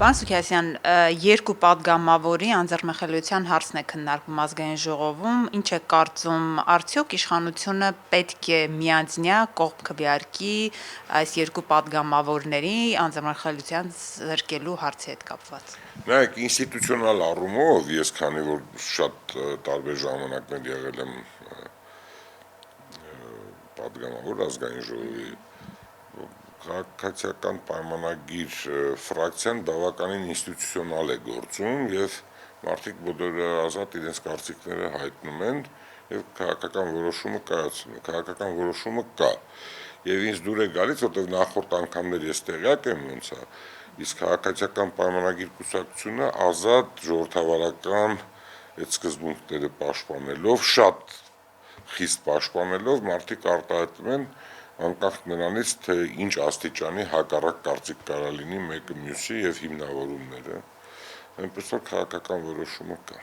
Պարոն Սուքիասյան, երկու պատգամավորի անձեռնմխելիության հարցն է քննարկվում ազգային ժողովում, ինչ է կարծում, արդյոք իշխանությունը պետք է միանձնյա կողմ քվեարկի այս երկու պատգամավորների անձեռնմխելիության զրկելու հարցի հետ կապված։ Նայեք, ինստիտուցիոնալ առումով, ես քանի որ շատ տարբեր ժամանակներ եղել եմ պատգամավոր ազգային ժողովի, քաղաքացիական պայմանագիր ֆրակցիան բավականին ինստիտուցիոնալ է գործում եւ մարդիկ բոլորը ազատ իրենց կարծիքները հայտնում են եւ քաղաքական որոշումը կայացնում են, քաղաքական որոշումը կա եւ ինձ դուր է գալիս, որտեղ նախորդ անգամներ ես տեղյակ եմ ոնց է, իսկ քաղաքացիական պայմանագիր կուսակցությունը ազատ ժողովրդավարական այդ սկզբունքները պաշտպանելով, շատ խիստ պաշտպանելով մարդիկ արտահայտում են անկախ նրանից, թե ինչ աստիճանի հակառակ կարծիք կարա լինի մեկը մյուսի եւ հիմնավորումները, այնպես որ քաղաքական որոշումը կա։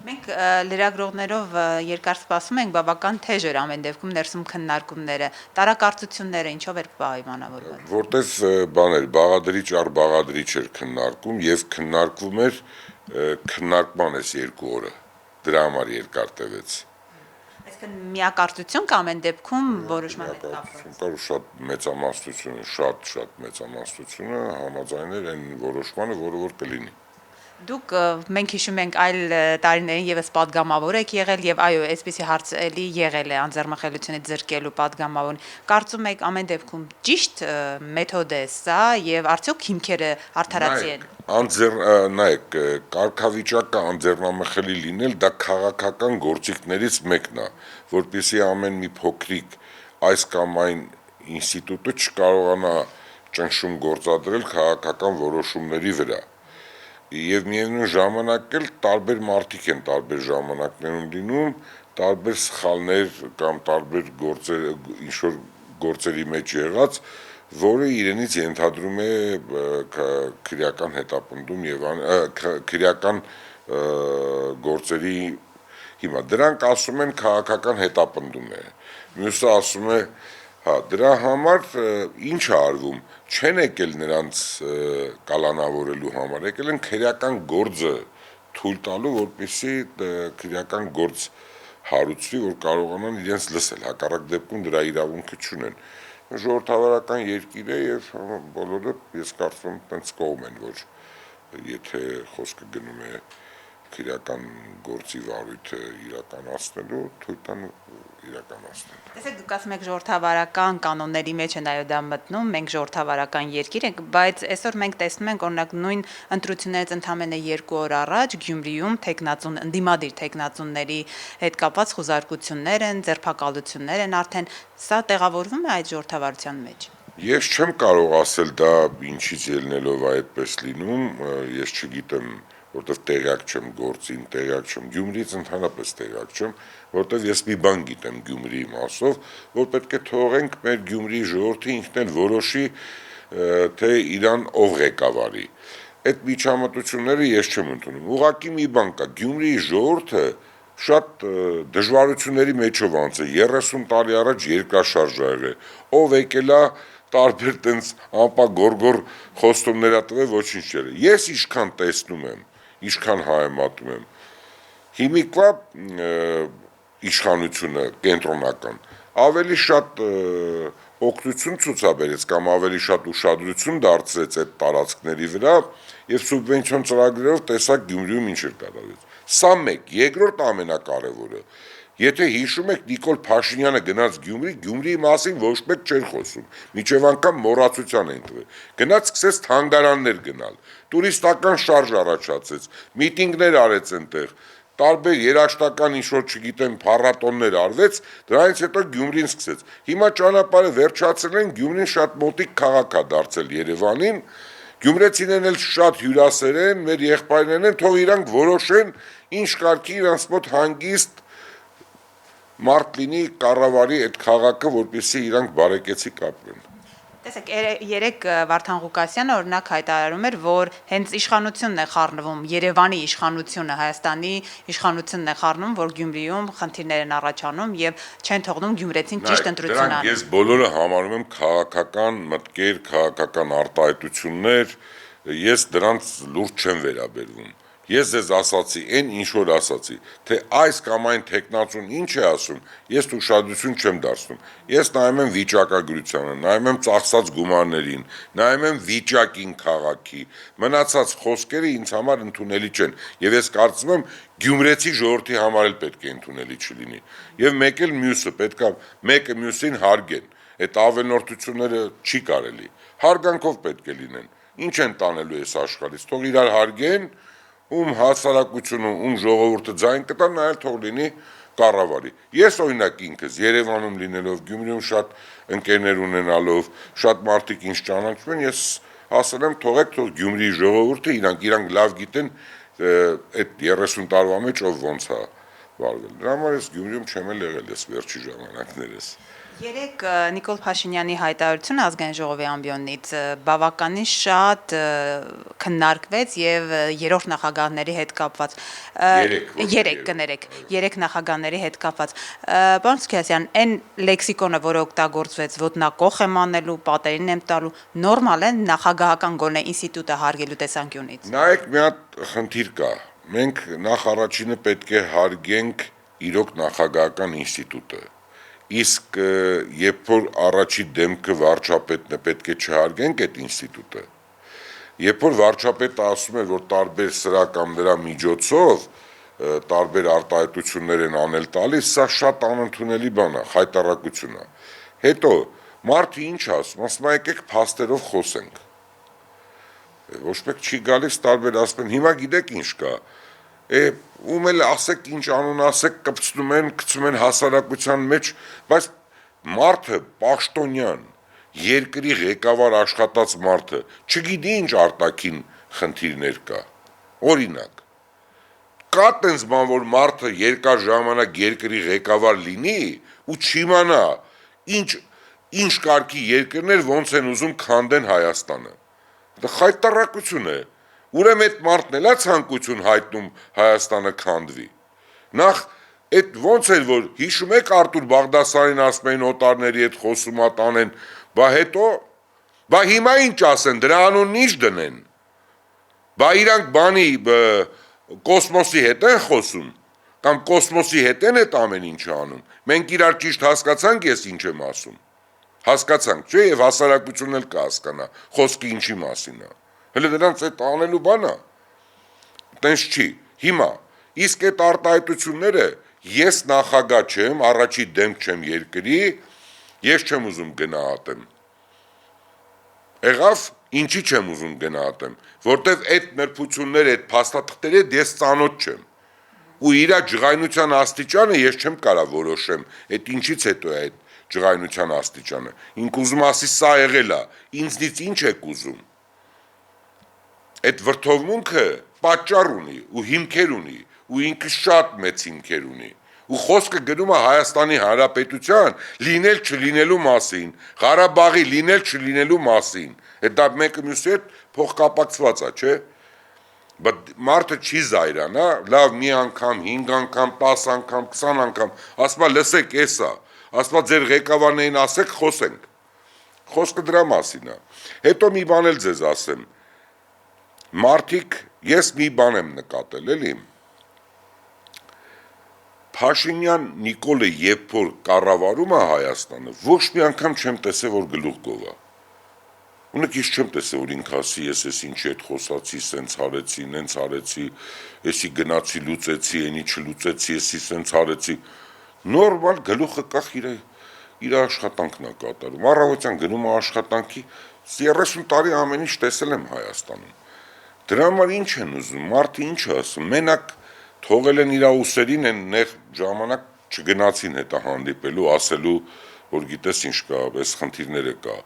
Մենք լրագրողներով երկար սպասում ենք, բավական թեժ էր ամեն դեպքում ներսում քննարկումները, տարակարծությունները ինչով էր պայմանավորված։ Որտես բաներ, բաղադրիչ առ բաղադրիչ էր քննարկում եւ քննարկվում էր քննարկման այս 2 օրը, դրա համար երկար տևեց։ Այսինքն միակարծություն կա ամեն դեպքում որոշման հետ կապված։ Կար շատ մեծամասնությունը, շատ մեծամասնությունը համաձայն էր այն որոշմանը, որը կլինի։ Դուք մենք հիշում ենք այլ տարիներին եւս պատգամավոր եք եղել եւ այո, այսպիսի հարց էլի եղել է անձեռնմխելիությունից զրկելու պատգամավորին։ Կարծում եք ամեն դեպքում ճիշտ մեթոդ է սա եւ արդյոք հիմքերը արդարացի են։ Նայեք, կարգավիճակը անձեռնամխելի լինել դա քաղաքական գործիքներից մեկն է, որպեսզի ամեն մի փոքրիկ այս կամ այն ինստիտուտը չկարողանա ճնշում գործադրել քաղաքական որոշումների վրա։ Եվ միևնույն ժամանակ էլ տարբեր մարդիկ են տարբեր ժամանակներում լինում, տարբեր սխալներ կամ տարբեր ինչ-որ գործերի մեջ եղած, որը իրենից ենթադրում է քրեական հետապնդում եւ քրեական գործերի հիմա։ Դրանք ասում են քաղաքական հետապնդում է։ Մյուսը ասում է, հա, դրա համար ինչ է արվում, չեն եկել նրանց կալանավորելու համար, եկել են քրեական գործը թույլ տալու, որպեսզի քրեական գործ հարուցվի, որ կարողանան իրենց լսել, հակառակ դեպքում դրա իրավունքը չունեն։ Ժողովրդավարական երկիր է եւ բոլորը, ես կարծում եմ, տենց կողմ են, որ եթե խոսքը գնում է քրեական գործի վարույթը իրականացնելու, թույլ տան իրականացնել։ Տեսեք, դուք ասում եք ժողովրդավարական կանոնների մեջ են այո դա մտնում, մենք ժողովրդավարական երկիր ենք, բայց այսօր մենք տեսնում ենք օրինակ նույն ընտրություններից ընդամենը 2 օր առաջ Գյումրիում տեխնացուն, ընդդիմադիր տեխնացունների հետ կապված խուզարկություններ են, ձերբակալություններ են արդեն, սա տեղավորվում է այդ ժողովրդավարության մեջ։ Ես չեմ կարող ասել դա ինչից ելնելով այդպես լինում, ես չգիտեմ, որտեվ տեղյակ չեմ գործին, տեղյակ չեմ Գյումրիից ընդհանրապես տեղյակ չեմ, որտեվ ես մի բան գիտեմ Գյումրիի մասով, որ պետք է թողենք մեր Գյումրիի ժողովրդը ինքն էլ որոշի, թե իրան ով ղեկավարի։ Այդ միջամտությունները ես չեմ ընդունում։ Ուղղակի մի բան կա, Գյումրիի ժողովուրդը շատ դժվարությունների մեջով անցել, 30 տարի առաջ երկրաշարժ ա եղել, ով եկել է տարբեր տենց անպագորգոր խոստումներ տվել, ոչինչ չէ։ Ես ինչքան տեսնում եմ, ինչքան հայեմատում եմ, հիմիկվա իշխանությունը կենտրոնական ավելի շատ օգնություն ցուցաբերեց կամ ավելի շատ ուշադրություն դարձրեց այդ տարածքների վրա եւ սուբվենցիոն ծրագրերով տեսակ Գյումրիում ինչ էր կատարված։ Սա մեկ, երկրորդ ամենակարևորը, եթե հիշում եք Նիկոլ Փաշինյանը գնաց Գյումրիի մասին ոչ մեկ չէր խոսում, միջև անգամ մոռացության են տվել, գնաց սկսեց թանգարաններ գնալ, տուրիստական շարժ առաջացեց, միտինգներ արեց այնտեղ, տարբեր երաժշտական ինչ-որ չգիտեմ փառատոններ արվեց, դրանից հետո Գյումրին սկսեց։ Հիմա ճանապարհը վերջացել են, Գյումրին շատ մոտիկ քաղաք է դարձել Երևանին, գյումրեցիներն էլ շատ հյուրասեր են, մեր եղբայրներն են, թող իրանք որոշեն, ինչ կարգի իրանց մոտ հանգիստ մարդ լինի կառավարի այդ քաղաքը, որպեսզի իրանք բարեկեցիկ ապրեն։ Տեսեք, երեք Վարդան Ղուկասյանը օրինակ հայտարարում էր, որ հենց իշխանությունն է խառնվում, Երևանի իշխանությունը, Հայաստանի իշխանությունն է խառնում, որ Գյումրիում խնդիրներ են առաջանում եւ չեն թողնում գյումրեցին ճիշտ ընտրություն անել։ Ես բոլորը համարում եմ քաղաքական մտքեր, քաղաքական արտահայտություններ, ես դրանց լուրջ չեմ վերաբերվում։ Ես ձեզ ասացի, այն ինչ որ ասացի, թե այս կամ այն տեխնացուն ինչ է ասում, ես ուշադրություն չեմ դարձնում։ Ես նայում եմ վիճակագրությանը, նայում եմ ծախսած գումարներին, նայում եմ վիճակին քաղաքի, մնացած խոսքերը ինձ համար ընդունելի չեն, եւ ես կարծում եմ գյումրեցի ժողովրդի համար էլ պետք է ընդունելի չլինի։ Եվ մեկ էլ մյուսը պետքա մեկը մյուսին հարգեն։ Այդ ավելորդությունները չի կարելի։ Հարգանքով պետք է լինեն։ Ինչ են տանելու այս աշխարհից, թող իրար հարգեն, ում հասարակությունը, ում ժողովուրդը ձայն կտա, նա էլ թող լինի կառավարի։ Ես օրինակ ինքս Երևանում լինելով, Գյումրիում շատ ընկերներ ունենալով, շատ մարդիկ ինձ ճանաչում են, ես ասել եմ թողեք թող Գյումրիի ժողովուրդը իրանք լավ գիտեն այդ 30 տարվա մեջ ով ոնց է վարվել։ Դրա համար ես Գյումրիում չեմ էլ եղել ես վերջի ժամանակներս։ Երեք Նիկոլ Փաշինյանի հայտարարությունը ազգային ժողովի ամբիոնից բավականին շատ քննարկվեց եւ երրորդ նախագահների հետ կապված երեք նախագահների հետ կապված պարոն Սուքիասյան այն լեքսիկոնը որը օգտագործվեց ոտնակոխ եմ անելու պատերին եմ տալու նորմալ է նախագահական գոնե ինստիտուտը հարգելու տեսանկյունից Նայեք մի հատ խնդիր կա մենք նախ առաջինը պետք է հարգենք իրոք նախագահական ինստիտուտը Իսկ երբ որ առաջի դեմքը վարչապետն է պետք է չհարգենք այդ ինստիտուտը երբ որ վարչապետը ասում է որ տարբեր սրա կամ դրա միջոցով տարբեր արտահայտություններ են անել տալիս սա շատ անընդունելի բան է խայտառակություն է հետո մարդը ինչ ասում է եկեք փաստերով խոսենք ոչ մեկ չի գալիս տարբեր ասում են հիմա գիտեք ինչ կա ում էլ ասեք ինչ անուն ասեք կպցնում են գցում են հասարակության մեջ բայց մարդը պաշտոնյան երկրի ղեկավար աշխատած մարդը չգիտի ինչ արտաքին խնդիրներ կա օրինակ կա տենց բան որ մարդը երկար ժամանակ երկրի ղեկավար լինի ու չիմանա ինչ կարգի երկրներ ոնց են ուզում քանդեն Հայաստանը դա խայտառակություն է Ուրեմն այդ մարդն էլա ցանկություն հայտնում Հայաստանը քանդվի։ Նախ այդ ոնց էր որ հիշում եք Արտուր Բաղդասարյանին ասում էին օտարների հետ խոսումա տանեն, բա հետո բա հիմա ինչ ասեն, դրա անունն ինչ դնեն։ Բա իրանք բանի կոսմոսի հետ են խոսում կամ կոսմոսի հետ են այդ ամեն ինչը անում։ Մենք իրար ճիշտ հասկացանք ես ինչ եմ ասում։ Հասկացանք, չէ՞, եւ հասարակությունն էլ կհասկանա, խոսքը ինչի մասին է։ Հələ դրանց այդ անելու բան է։ Տենց չի։ Հիմա իսկ այդ արտահայտությունները ես նախագահ չեմ, առաջի դեմք չեմ երկրի, ես չեմ ուզում գնահատեմ։ Եղավ, ինչի չեմ ուզում գնահատեմ, որտեվ այդ նրբությունները, այդ փաստաթղթերը ես ծանոթ չեմ։ Ու իր ջղայնության աստիճանը ես չեմ կարող որոշեմ, այդ ինչից հետո է այդ ջղայնության աստիճանը։ Ինք ուզում ասի սա եղել է, ինձնից ինչ եք ուզում։ Այդ վրթովմունքը պատճառ ունի ու հիմքեր ունի ու ինքը շատ մեծ հիմքեր ունի ու խոսքը գնում է Հայաստանի Հանրապետության լինել չլինելու մասին, Ղարաբաղի լինել չլինելու մասին։ Այդ դա մեկը մյուսի հետ փոխկապակցված է, չէ՞։ Բայց մարդը չի զայրանա, լավ մի անգամ, 5 անգամ, 10 անգամ, 20 անգամ, ասма լսեք էսա, ասма ձեր ղեկավարներին ասեք, խոսենք։ Խոսքը դրա մասին է։ Հետո մի բան էլ ձեզ ասեմ։ Մարդիկ, ես մի բան եմ նկատել, էլի։ Փաշինյան Նիկոլը երբ որ կառավարում է Հայաստանը, ոչ մի անգամ չեմ տեսել, որ գլուխ գովա։ Ունեք ես չեմ տեսել, որ ինքը ասի, ես էս ինչի հետ խոսացի, սենց արեցի, նենց արեցի, էսի գնացի, լուծեցի, էնի չլուծեցի, էսի սենց արեցի։ Նորմալ գլուխը կախ իր աշխատանքն է կատարում։ Առավոտյան գնում է աշխատանքի, 30 տարի ամեն ինչ տեսել եմ Հայաստանում։ Դրա համար ինչ են ուզում, մարդը ինչ է ասում, մենակ թողել են իր ուսերին են նեղ ժամանակ չգնացին հետը հանդիպելու, ասելու, որ գիտես ինչ կա, այս խնդիրները կա։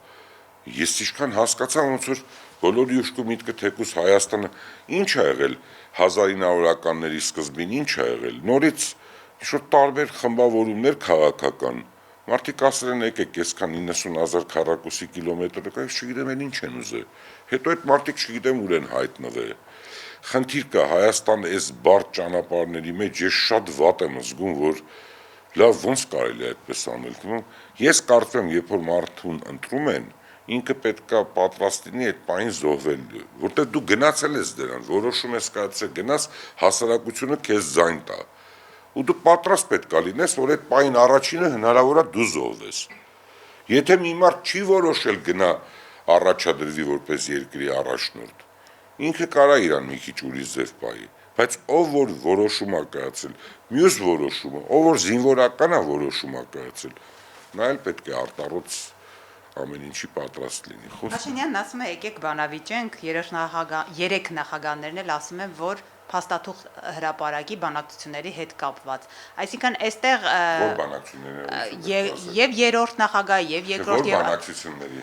Ես ինչքան հասկացա, ոնց որ բոլորի ուշքու միտքը թեկուզ Հայաստանը ինչ է եղել 1900-ականների սկզբին, ինչ է եղել, նորից ինչ-որ տարբեր խմբավորումներ քաղաքական, մարդիկ ասել են եկեք այսքան 90,000 քառակուսի կիլոմետր կա, ես չգիտեմ են ինչ են ուզել, հետո այդ մարդիկ չգիտեմ ուր են հայտնվել, խնդիր կա Հայաստանը այս բարդ ճանապարհների մեջ, ես շատ վատ եմ զգում, որ լավ ոնց կարելի է այդպես անել, ես կարծում եմ, երբ որ մարդուն ընտրում են, ինքը պետքա պատրաստ լինի այդ պահին զոհվել, որտեղ դու գնացել ես դրան, որոշում ես կայացրել, գնաս հասարակությունը քեզ ձայն տա։ Ու դու պատրաստ պետքա լինես, որ այդ պահին առաջինը հնարավոր է դու զոհվես։ Եթե մի մարդ չի որոշել գնա առաջադրվի որպես երկրի առաջնորդ, ինքը կարա իրան մի քիչ ուրիշ ձև պահի, բայց ով որ որոշում է կայացել, մյուս որոշումը, ով որ զինվորական է որոշում է կայացել, նա էլ պետք է արտառոց ամեն ինչի պատրաստ լինի։ Փաշինյանն ասում է եկեք բանավիճենք, երեք նախագահներն էլ ասում են, որ փաստաթուղթ հրապարակի բանակցությունների հետ կապված։ Այսինքն այստեղ Որ բանակցությունների եւ երրորդ նախագահ եւ երկրորդ եւ բանակցությունների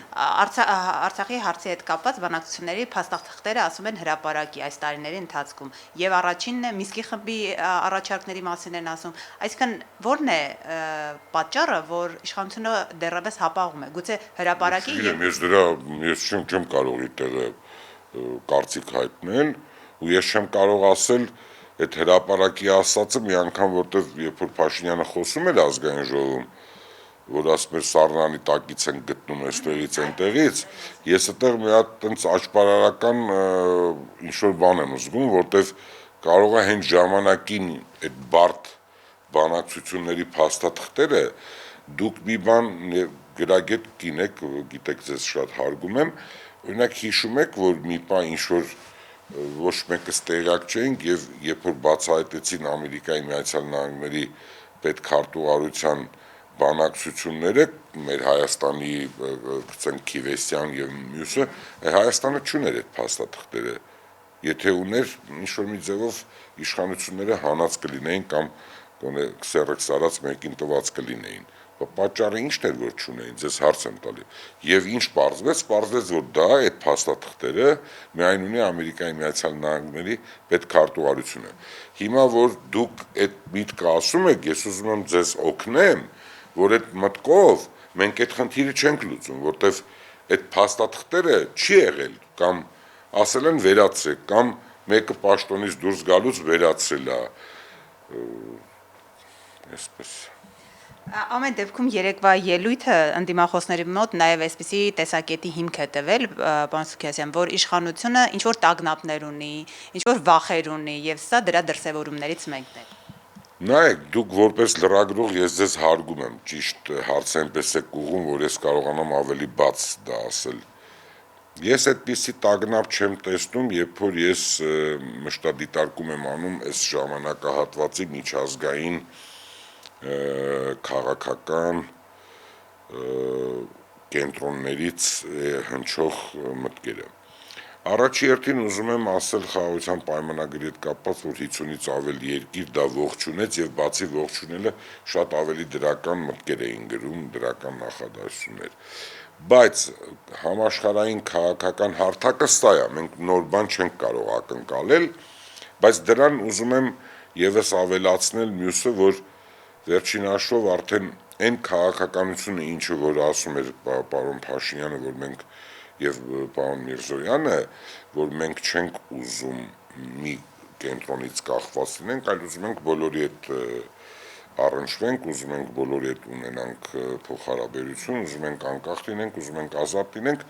Արցախի հարցի հետ կապված բանակցությունների փաստաթղթերը ասում են հրապարակի այս տարիների ընթացքում եւ առաջինն է Միսկի խմբի առաջարկների մասին են ասում, այսինքն ո՞րն է պատճառը, որ իշխանությունը դեռևս հապաղում է, գուցե հրապարակի ես չեմ կարող այդտեղը կարծիք հայտնել ու ես չեմ կարող ասել այդ հրապարակի ասածը մի անգամ, որտեղ երբ որ Փաշինյանը խոսում էր ազգային ժողովում, որ ասում էր սառնանի տակից են գտնում այստեղից այնտեղից, ես այդտեղ մի հատ տենց աճպարարական ինչ-որ բան եմ զգում, որտեղ կարող է հենց ժամանակին այդ բարդ բանակցությունների փաստաթղթերը դուք մի բան գրագետ կինեք, գիտեք ձեզ շատ հարգում եմ, օրինակ հիշում եք, որ մի բան ինչ-որ ոչ մեկս տեղյակ չէինք եւ երբ որ բացահայտեցին Ամերիկայի Միացյալ Նահանգների պետքարտուղարության բանակցությունները մեր Հայաստանի Քիվեսյան եւ մյուսը, Հայաստանը չուներ այդ փաստաթղթերը, եթե ուներ ինչ-որ մի ձևով իշխանությունները հանած կլինեին կամ գոնե սերրեքս արած մեկին տված կլինեին, պատճառը ի՞նչն էր, որ չունեին, ձեզ հարց եմ տալի, եւ ինչ պարզվեց, որ դա այդ փաստաթղթերը միայն ունի Ամերիկայի Միացյալ Նահանգների պետքարտուղարությունը։ Հիմա որ դուք այդ միտքը ասում եք, ես ուզում եմ ձեզ օգնեմ, որ այդ մտքով մենք այդ խնդիրը չենք լուծում, որտեվ այդ փաստաթղթերը չի եղել կամ ասել են վերացրեք կամ մեկը պաշտոնից դուրս գալուց վերացրել է, այսպես Ամեն դեպքում երեկվա ելույթը ընդդիմախոսների մոտ նաև այսպիսի տեսակետի հիմք է տվել, պարոն Սուքիասյան, որ իշխանությունը ինչ-որ տագնապներ ունի, ինչ-որ վախեր ունի, եւ սա դրա դրսևորումներից մեկն է։ Նայեք, դուք որպես լրագրող ես ձեզ հարգում եմ, ճիշտ հարցը այնպես եք ուղղում, որ ես կարողանամ ավելի բաց դա ասել։ Ես այդպիսի տագնապ չեմ տեսնում, երբ որ ես մշտադիտարկում եմ անում այս ժամանակահատվածի միջազգային քաղաքական կենտրոններից հնչող մտքերը։ Առաջի հերթին ուզում եմ ասել խաղաղության պայմանագրի հետ կապված, որ 50-ից ավել երկիր դա ողջունեց եւ բացի ողջունելը շատ ավելի դրական մտքեր էին գրում, դրական նախադասություններ։ Բայց համաշխարհային քաղաքական հարթակը սա է, մենք նոր բան չենք կարող ակնկալել, բայց դրան ուզում եմ եւս ավելացնել մյուսը, որ վերջին հաշվով արդեն այն քաղաքականությունը, ինչը որ ասում էր պարոն Փաշինյանը, որ մենք եւ պարոն Միրզոյանը, որ մենք չենք ուզում մի կենտրոնից կախված լինենք, այլ ուզում ենք բոլորի հետ առնչվենք, ուզում ենք բոլորի հետ ունենանք փոխհարաբերություն, ուզում ենք անկախ լինենք, ուզում ենք ազատ լինենք,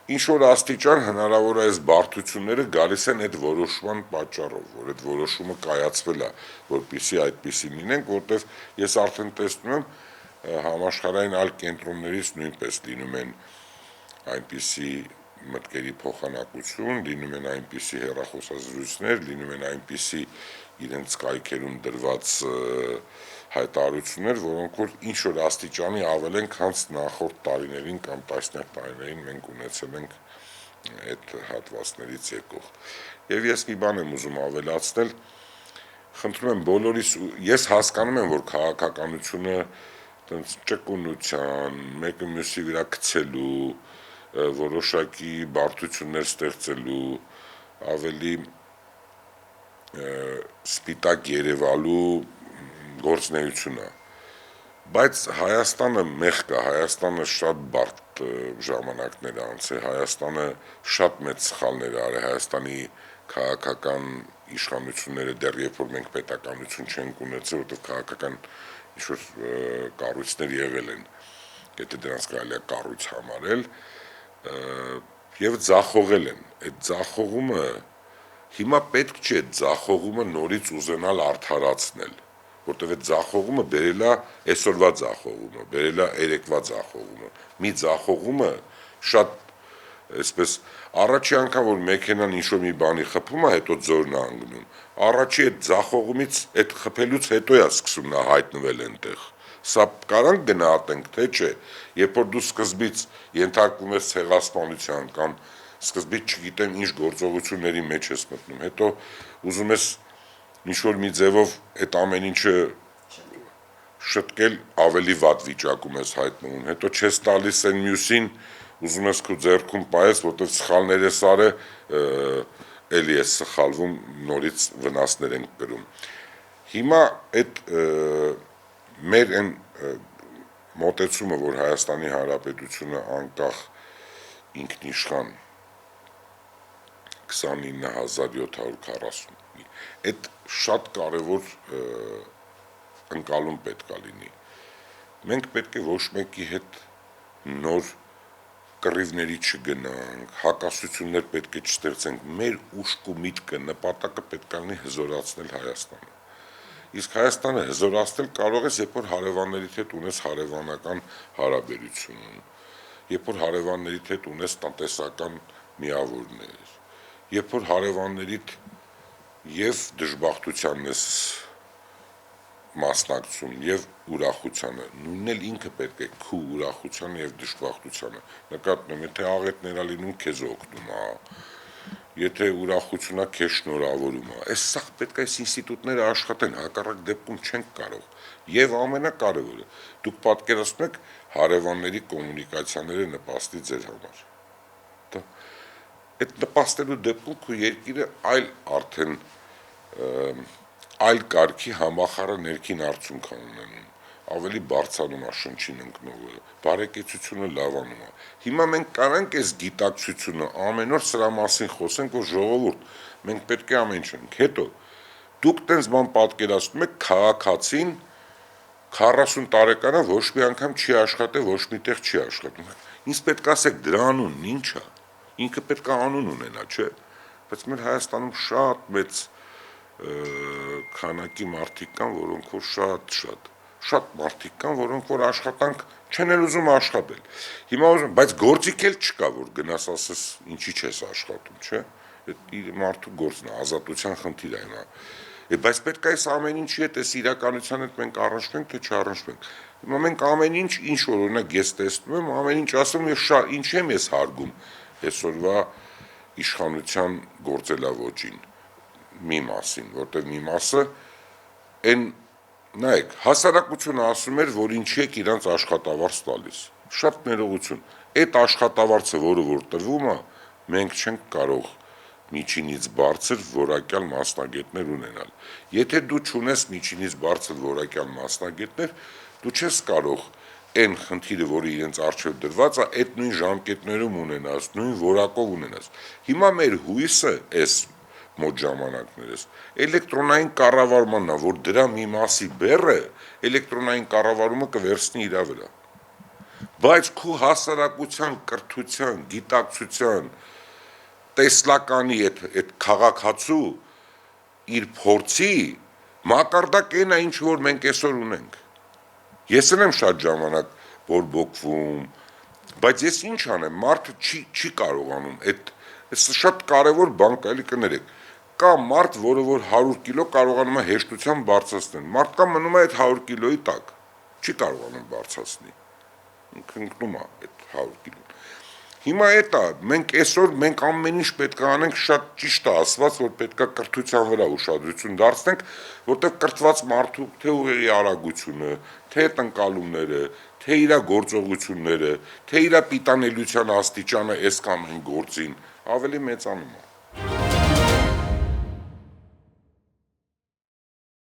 ինչ որ աստիճան հնարավոր է այս բարդությունները գալիս են այդ որոշման պատճառով, որ այդ որոշումը կայացվել է, որպեսզի այդպեսին լինենք, որտեղ ես արդեն տեսնում եմ համաշխարհային այլ կենտրոններից նույնպես լինում են այնպիսի մտքերի փոխանակություն, լինում են այնպիսի հեռախոսազրույցներ, լինում են այնպիսի իրենց կայքերում դրված հայտարարություններ, որոնք որ ինչ որ աստիճանի ավել են, քան նախորդ տարիներին կամ տասնյակ տարիներին մենք ունեցել ենք այդ հատվածներից եկող։ Եվ ես մի բան եմ ուզում ավելացնել, խնդրում եմ բոլորիս, ես հասկանում եմ, որ քաղաքականությունը տենց ճկունության, մեկը մյուսի վրա գցելու, որոշակի բարդություններ ստեղծելու, ավելի սպիտակ երևալու գործնեություն է, բայց Հայաստանը մեղք է, Հայաստանը շատ բարդ ժամանակներ անցել, Հայաստանը շատ մեծ սխալներ արել, Հայաստանի քաղաքական իշխանությունները դեռ երբ որ մենք պետականություն չենք ունեցել, որտեղ քաղաքական ինչ-որ կառույցներ եղել են, եթե դրանց կարելի է կառույց համարել, եւ ձախողել են։ Այդ ձախողումը հիմա պետք չէ այդ ձախողումը նորից ուզենալ արդարացնել, որտեւ այդ ձախողումը բերել է այսօրվա ձախողումը, բերել է երեկվա ձախողումը։ Մի ձախողումը շատ այսպես առաջի անգամ որ մեքենան ինչ-որ մի բանի խփում է, հետո ձորն է ընկնում։ Առաջի այդ ձախողումից, այդ խփելուց հետո է սկսում նա հայտնվել այնտեղ։ Սա կարանք գնահատենք, թե չէ, երբ որ դու սկզբից ենթարկվում ես ցեղասպանության կամ սկզբից չգիտեմ ինչ գործողությունների մեջ ես մտնում, հետո ուզում ես ինչ-որ մի ձևով այդ ամեն ինչը շտկել, ավելի վատ վիճակում ես հայտնվում, հետո չես տալիս այն մյուսին, ուզում ես քո ձեռքում պահես, որտեղ սխալներ ես արել, էլի ես սխալվում, նորից վնասներ ենք կրում։ Հիմա այդ մեր այն մոտեցումը, որ Հայաստանի Հանրապետությունը անկախ ինքնիշխան 29740, այդ շատ կարևոր ընկալում պետք է լինի։ Մենք պետք է ոչ մեկի հետ նոր կռիվների չգնանք, հակասություններ պետք է չստեղծենք, մեր ուշք ու միտքը, նպատակը պետք է լինի հզորացնել Հայաստանը։ Իսկ Հայաստանը հզորացնել կարող ես, երբ որ հարևաններիդ հետ ունես հարևանական հարաբերություն, երբ որ հարևաններիդ հետ ունես տնտեսական միավորներ, երբ որ հարևաններիդ եւ դժբախտությանն ես մասնակցում եւ ուրախությանը, նույնն էլ ինքը պետք է քու ուրախությանը եւ դժբախտությանը նկատում, եթե աղետներ ա լինում քեզ օգնում է, եթե ուրախությունա քեզ շնորհավորում է, այս սա պետք է այս ինստիտուտները աշխատեն, հակառակ դեպքում չենք կարող։ Եվ ամենակարևորը, դուք պատկերացնում եք հարևանների կոմունիկացիաները նպաստի ձեր համար։ Այդ նպաստելու դեպքում քո երկիրը արդեն այլ կարգի համախառը ներքին արդյունք է ունենում, ավելի բարձրանում է շնչին ընկնողը, բարեկեցությունը լավանում է։ Հիմա մենք կարանք այս գիտակցությունը ամեն օր սրա մասին խոսենք, որ ժողովուրդ, մենք պետք է ամեն ինչ ենք։ Հետո դուք տենց բան պատկերացնում եք քաղաքացին 40 տարեկանը ոչ մի անգամ չի աշխատել, ոչ միտեղ չի աշխատում։ Ինձ պետք է ասեք դրա անունն ինչ է։ Ինքը պետք է անուն ունենա, չէ՞։ Բայց մեր Հայաստանում շատ մեծ քանակի մարդիկ կան, որոնք որ շատ մարդիկ կան, որոնք որ աշխատանք չեն էլ ուզում աշխատել։ Հիմա ուզում, բայց գործիք էլ չկա, որ գնաս ասես ինչի չես աշխատում, չէ՞։ Այդ իր մարդու գործն է, ազատության խնդիր է հիմա։ Բայց պետք է այս ամեն ինչի հետ, այս իրականության հետ մենք առնչվենք, թե չառնչվենք։ Հիմա մենք ամեն ինչ որ օրինակ ես տեսնում եմ, ամեն ինչ ասում եմ, ինչ եմ ես հարգում այսօրվա իշխանության գործելավոճին մի մասին, որտեղ մի մասը այն նայեք, հասարակությունը ասում էր, որ ինչի եք իրանց աշխատավարձ տալիս։ Շատ ներողություն։ Այդ աշխատավարձը, որը որ տրվում է, մենք չենք կարող միջինից բարձր որակյալ մասնագետներ ունենալ։ Եթե դու չունես միջինից բարձր որակյալ մասնագետներ, դու չես կարող այն խնդիրը, որը իրենց առջև դրված է, այդ նույն ժամկետներում ունենաս, նույն որակով ունենաս։ Հիմա մեր հույսը այս մոտ ժամանակներս էլեկտրոնային կառավարմանն է, որ դրա մի մասի բեռը էլեկտրոնային կառավարումը կվերցնի իր վրա։ Բայց քո հասարակության, կրթության, գիտակցության, տեսլականի այդ քաղաքացու իր փորձի մակարդակն է, ինչ որ մենք այսօր ունենք։ Ես եմ շատ ժամանակ բորբոքվում, բայց ես ինչ անեմ, մարդը չի կարողանում, այդ շատ կարևոր բան կա, էլի կներեք, կա մարդ, որը որ 100 կիլո կարողանում է հեշտությամբ բարձրացնել, մարդկան մնում է այդ 100 կիլոյի տակ, չի կարողանում բարձրացնել, ընկնում է այդ 100 կիլոն։ Հիմա այդ է, մենք ամեն ինչ պետք է անենք, շատ ճիշտ է ասված, որ պետք է կրթության վրա ուշադրություն դարձնենք, որտեղ կրթված մարդու թե ուղեղի արագությունը, թե ընկալումները, թե իր գործողությունները, թե իր պիտանելիության աստիճանը այս կամ այն գործին ավելի մեծանում է։